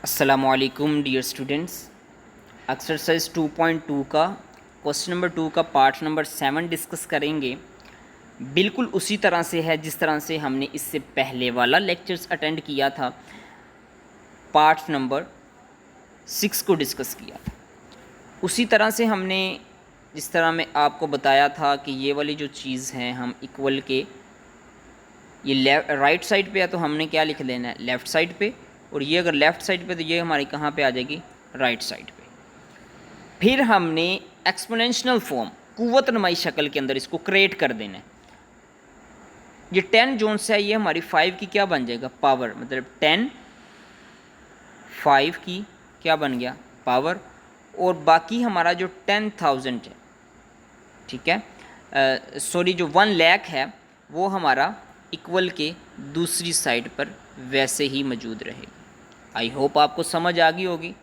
अस्सलामुअलैकुम dear students. Exercise 2.2 का question number 2 का पार्ट नंबर 7 डिस्कस करेंगे। बिल्कुल उसी तरह से है जिस तरह से हमने इससे पहले वाला लेक्चर्स अटेंड किया था, पार्ट नंबर 6 को डिस्कस किया था। उसी तरह से हमने जिस तरह मैं आपको बताया था कि ये वाली जो चीज़ है हम इक्वल के ये राइट साइड पे है तो हमने क्या लिख लेना है, लेफ़्ट साइड पे, और ये अगर लेफ़्ट साइड पे तो ये हमारी कहाँ पे आ जाएगी, राइट साइड पे। फिर हमने एक्सपोनेंशियल फॉर्म कुव्वत नुमाई शक्ल के अंदर इसको क्रिएट कर देना है। ये 10 जोन्स है, ये हमारी 5 की क्या बन जाएगा, पावर, मतलब 10 5 की क्या बन गया, पावर। और बाकी हमारा जो 10,000 है, ठीक है, सॉरी जो 1 लाख है वो हमारा इक्वल के दूसरी साइड पर वैसे ही मौजूद रहेगा। आई होप आपको समझ आ गई होगी।